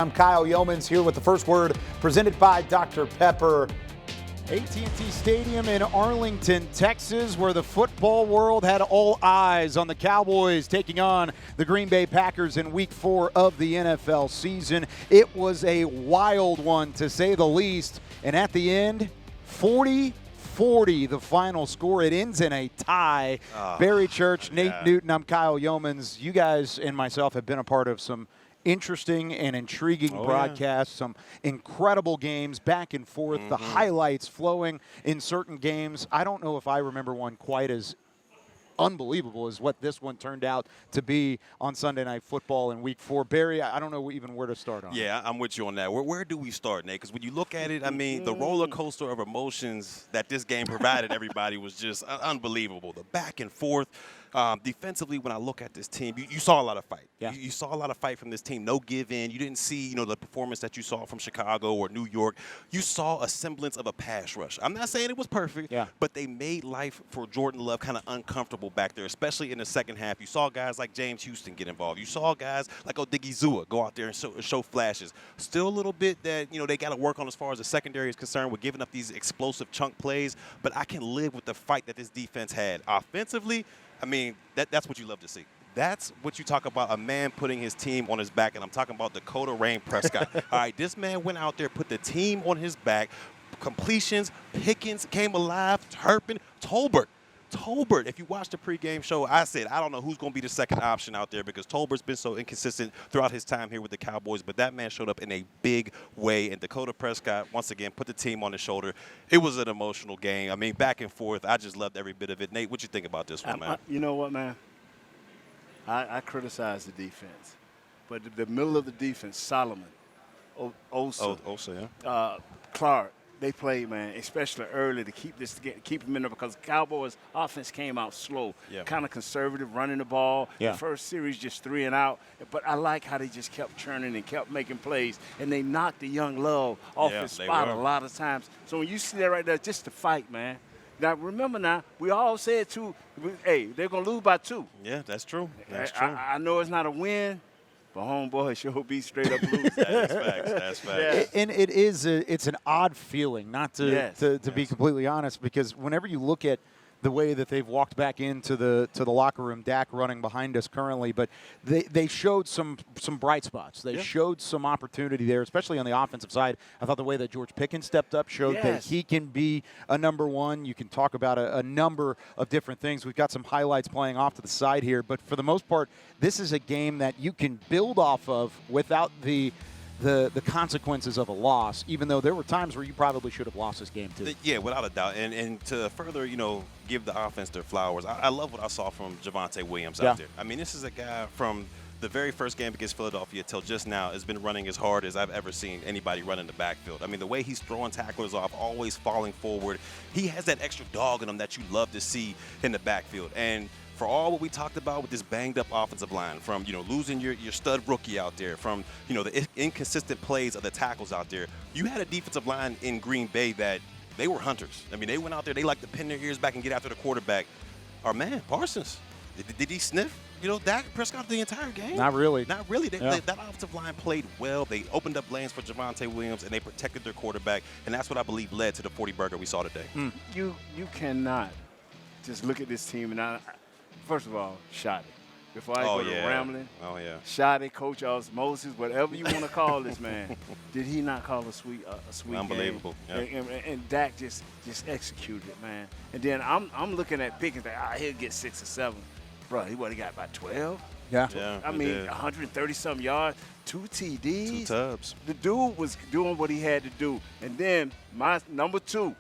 I'm Kyle Yeomans here with the first word presented by Dr. Pepper. AT&T Stadium in Arlington, Texas, where the football world had all eyes on the Cowboys taking on the Green Bay Packers in Week 4 of the NFL season. It was a wild one, to say the least, and at the end, 40-40 the final score. It ends in a tie. Barry Church, Nate Newton, I'm Kyle Yeomans. You guys and myself have been a part of some interesting and intriguing broadcasts, some incredible games back and forth, the highlights flowing in certain games. I don't know if I remember one quite as unbelievable as what this one turned out to be on Sunday Night Football in Week 4. Barry, I don't know even where to start on. Yeah, I'm with you on that. Where do we start, Nate? Because when you look at it, I mean, the roller coaster of emotions that this game provided everybody was just unbelievable. The back and forth. Defensively, when I look at this team, you saw a lot of fight. Yeah. You saw a lot of fight from this team. No give in. You didn't see, the performance that you saw from Chicago or New York. You saw a semblance of a pass rush. I'm not saying it was perfect, but they made life for Jordan Love kind of uncomfortable back there, especially in the second half. You saw guys like James Houston get involved. You saw guys like Odigizua go out there and show flashes. Still a little bit that, they got to work on as far as the secondary is concerned with giving up these explosive chunk plays, but I can live with the fight that this defense had. Offensively, I mean, that's what you love to see. That's what you talk about, a man putting his team on his back, and I'm talking about Dakota Rain Prescott. All right, this man went out there, put the team on his back. Completions, Pickens came alive, Turpin, Tolbert, if you watch the pregame show, I said, I don't know who's going to be the second option out there because Tolbert's been so inconsistent throughout his time here with the Cowboys, but that man showed up in a big way, and Dakota Prescott, once again, put the team on his shoulder. It was an emotional game. I mean, back and forth. I just loved every bit of it. Nate, what you think about this one, man? You know what, man? I criticize the defense, but the middle of the defense, Solomon, Osa, Clark, they played, man, especially early to keep them in there because the Cowboys' offense came out slow, kind of conservative, running the ball. The first series just 3 and out, but I like how they just kept churning and kept making plays, and they knocked the young Love off his spot a lot of times. So when you see that right there, just the fight, man. Now, remember we all said, too, hey, they're going to lose by 2. Yeah, that's true. That's true. I know it's not a win, but homeboy sure be straight up lose. That's facts. Yeah. And it's an odd feeling, not to be completely honest, because whenever you look at the way that they've walked back into the locker room, Dak running behind us currently, but they showed some bright spots. They showed some opportunity there, especially on the offensive side. I thought the way that George Pickens stepped up showed that he can be a number one. You can talk about a number of different things. We've got some highlights playing off to the side here, but for the most part, this is a game that you can build off of without the consequences of a loss, even though there were times where you probably should have lost this game too. Yeah, without a doubt. And to further, give the offense their flowers, I love what I saw from Javonte Williams out there. I mean, this is a guy from the very first game against Philadelphia till just now has been running as hard as I've ever seen anybody run in the backfield. I mean, the way he's throwing tacklers off, always falling forward, he has that extra dog in him that you love to see in the backfield. And for all what we talked about with this banged-up offensive line, from losing your stud rookie out there, from the inconsistent plays of the tackles out there, you had a defensive line in Green Bay that they were hunters. I mean, they went out there, they like to pin their ears back and get after the quarterback. Our man, Parsons, did he sniff Dak Prescott the entire game? Not really. Not really. That offensive line played well. They opened up lanes for Javonte Williams, and they protected their quarterback, and that's what I believe led to the 40-burger we saw today. You cannot just look at this team and first of all, Shoddy. Before I go to rambling, Shoddy, Coach Osmosis, whatever you want to call this man, did he not call a sweet Unbelievable. game? And Dak just executed it, man. And then I'm looking at Pickens, he'll get 6 or 7. Bro, he got about 12. Yeah. I mean, 130-something yards, 2 TDs. 2 tubs. The dude was doing what he had to do. And then my number 2.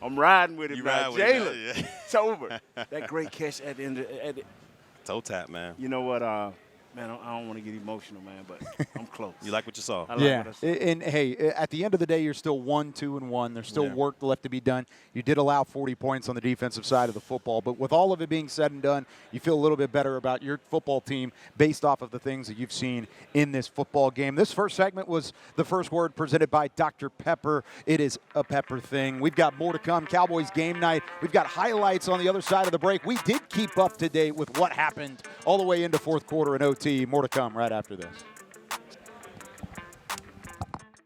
I'm riding with him now. Jalen Tolbert. That great catch at the end. Toe tap, man. You know what? Man, I don't want to get emotional, man, but I'm close. You like what you saw? I like what I saw. And hey, at the end of the day, you're still 1-2-1. There's still work left to be done. You did allow 40 points on the defensive side of the football, but with all of it being said and done, you feel a little bit better about your football team based off of the things that you've seen in this football game. This first segment was the first word presented by Dr. Pepper. It is a Pepper thing. We've got more to come. Cowboys game night. We've got highlights on the other side of the break. We did keep up to date with what happened all the way into fourth quarter in OT. More to come right after this.